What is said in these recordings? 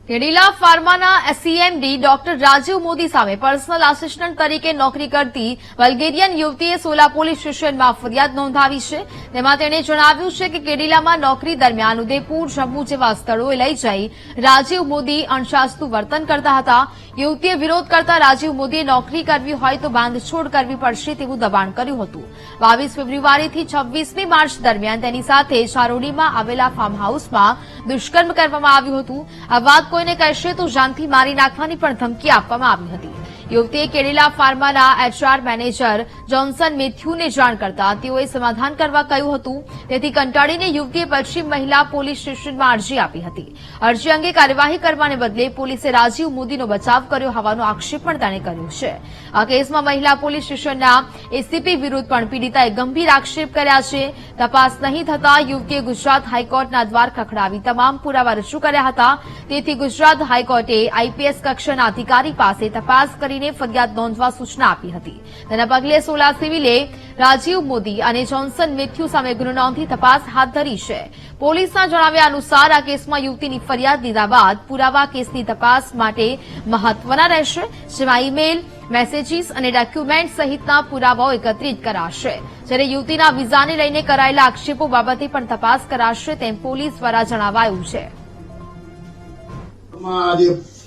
Cadila ફાર્માના CMD doctor Rajiv Modi સામે personal assistant તરીકે નોકરી કરતી બલ્ગેરિયન યુવતીએ સોલા પોલીસ સ્ટેશનમાં ફરિયાદ નોંધાવી છે. તેમાં તેણે જણાવ્યું છે કે કેડિલામાં નોકરી દરમિયાન ઉદયપુર, જમ્મુ જેવા સ્થળોએ લઈ જઈ રાજીવ મોદી અણશાસ્તું વર્તન કરતા હતા. યુવતીએ વિરોધ કરતા રાજીવ મોદીએ નોકરી કરવી હોય તો બાંધછોડ કરવી પડશે તેવું દબાણ કર્યું હતું. 22 ફેબ્રુઆરીથી 26મી માર્ચ દરમિયાન તેની સાથે ચારોડીમાં આવેલા ફાર્મ હાઉસમાં દુષ્કર્મ કરવામાં આવ્યું હતું. આ વાત કોઈને કહેશે તો જાનથી મારી નાખવાની પણ ધમકી આપવામાં આવી હતી. યુવતીએ કેડિલા ફાર્માના એચઆર મેનેજર જોન્સન મેથ્યુને જાણ કરતા તેઓએ સમાધાન કરવા કહ્યું હતું. તેથી કંટાળીને યુવતીએ પશ્ચિમ મહિલા પોલીસ સ્ટેશનમાં અરજી આપી હતી. અરજી અંગે કાર્યવાહી કરવાને બદલે પોલીસે રાજીવ મોદીનો બચાવ કર્યો હોવાનો આક્ષેપ પણ તેણે કર્યો છે. આ કેસમાં મહિલા પોલીસ સ્ટેશનના એસીપી વિરુદ્ધ પણ પીડિતાએ ગંભીર આક્ષેપ કર્યા છે. તપાસ નહીં થતા યુવતીએ ગુજરાત હાઈકોર્ટના દ્વાર ખખડાવી તમામ પુરાવા રજૂ કર્યા હતા. તેથી ગુજરાત હાઈકોર્ટે આઈપીએસ કક્ષાના અધિકારી પાસે તપાસ કરીને ફરિયાદ નોંધવા સૂચના આપી હતી. તેના પગલે સોલા સિવિલે રાજીવ મોદી અને જોન્સન મેથ્યુ સામે ગુનો નોંધી તપાસ હાથ ધરી છે. પોલીસના જણાવ્યા અનુસાર આ કેસમાં યુવતીની ફરિયાદ લીધા બાદ પુરાવા કેસની તપાસ માટે મહત્વના રહેશે, જેમાં ઇમેઇલ, મેસેજીસ અને ડોક્યુમેન્ટ સહિતના પુરાવાઓ એકત્રિત કરાશે. જ્યારે યુવતીના વિઝાને લઈને કરાયેલા આક્ષેપો બાબતે પણ તપાસ કરાશે તેમ પોલીસ દ્વારા જણાવાયું છે.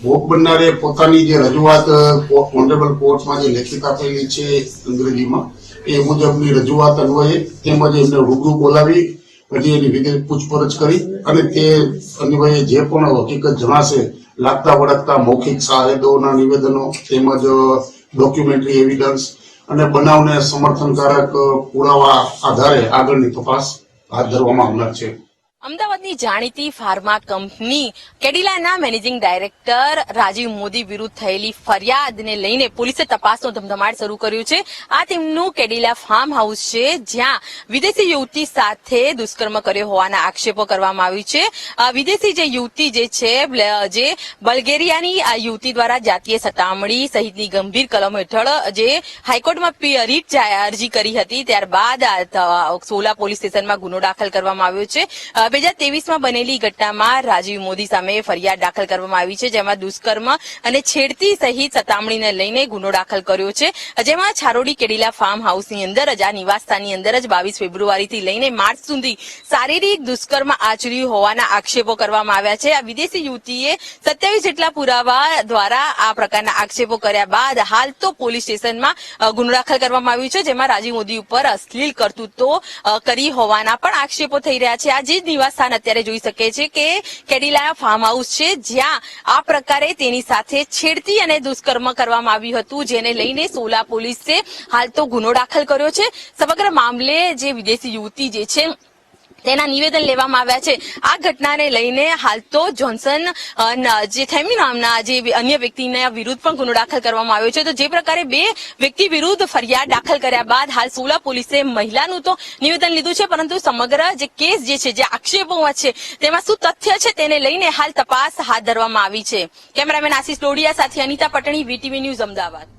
ભોગ બનનારે પોતાની જે રજૂઆત ઓનરેબલ કોર્ટમાં જે લેખિત આપેલી છે અંગ્રેજીમાં એ મુજબની રજૂઆત અન્વયે તેમજ એમને રૂબરૂ બોલાવી પછી એની વિગત પૂછપરછ કરી અને તે અન્વયે જે પણ હકીકત જણાશે લાગતા વળગતા મૌખિક સાહેદોના નિવેદનો તેમજ ડોક્યુમેન્ટરી એવિડન્સ અને બનાવને સમર્થનકારક પુરાવા આધારે આગળની તપાસ હાથ ધરવામાં આવનાર છે. અમદાવાદની જાણીતી ફાર્મા કંપની કેડિલાના મેનેજિંગ ડાયરેક્ટર રાજીવ મોદી વિરુદ્ધ થયેલી ફરિયાદને લઈને પોલીસે તપાસનો ધમધમાટ શરૂ કર્યું છે. આ તેમનું કેડિલા ફાર્મ હાઉસ છે, જ્યાં વિદેશી યુવતી સાથે દુષ્કર્મ કર્યો હોવાના આક્ષેપો કરવામાં આવ્યું છે. વિદેશી જે યુવતી જે છે જે બલ્ગેરિયાની આ યુવતી દ્વારા જાતીય સતામણી સહિતની ગંભીર કલમો હેઠળ જે હાઈકોર્ટમાં રીટ અરજી કરી હતી, ત્યારબાદ સોલા પોલીસ સ્ટેશનમાં ગુનો દાખલ કરવામાં આવ્યો છે. 2023માં બનેલી ઘટનામાં રાજીવ મોદી સામે ફરિયાદ દાખલ કરવામાં આવી છે, જેમાં દુષ્કર્મ અને છેડતી સહિત સતામણીને લઈને ગુનો દાખલ કર્યો છે. જેમાં ચારોડી કેડિલા ફાર્મ હાઉસની અંદર જ આ નિવાસસ્થાનની અંદર જ 22 ફેબ્રુઆરીથી લઈને માર્ચ સુધી શારીરિક દુષ્કર્મ આચર્યું હોવાના આક્ષેપો કરવામાં આવ્યા છે. આ વિદેશી યુવતીએ 27 જેટલા પુરાવા દ્વારા આ પ્રકારના આક્ષેપો કર્યા બાદ હાલ તો પોલીસ સ્ટેશનમાં ગુનો દાખલ કરવામાં આવ્યો છે, જેમાં રાજીવ મોદી ઉપર અશ્લીલ કરતૂતો કરી હોવાના પણ આક્ષેપો થઈ રહ્યા છે. આજે નિવાસસ્થાન અત્યારે જોઈ શકે છે કે કેડિલા ફાર્મ હાઉસ છે, જ્યાં આ પ્રકારે તેની સાથે છેડતી અને દુષ્કર્મ કરવામાં આવ્યું હતું, જેને લઈને સોલા પોલીસે હાલ તો ગુનો દાખલ કર્યો છે. સમગ્ર મામલે જે વિદેશી યુવતી જે છે તેના નિવેદન લેવામાં આવ્યા છે. આ ઘટનાને લઈને હાલ તો જોન્સન જે થેમી નામના જે અન્ય વ્યક્તિના વિરુદ્ધ પણ ગુનો દાખલ કરવામાં આવ્યો છે. તો જે પ્રકારે બે વ્યક્તિ વિરુદ્ધ ફરિયાદ દાખલ કર્યા બાદ હાલ સોલા પોલીસે મહિલાનું તો નિવેદન લીધું છે, પરંતુ સમગ્ર જે કેસ જે છે, જે આક્ષેપોમાં છે, તેમાં શું તથ્ય છે તેને લઈને હાલ તપાસ હાથ ધરવામાં આવી છે. કેમેરામેન આશિષ લોડિયા સાથે અનિતા પટણી, વીટીવી ન્યૂઝ, અમદાવાદ.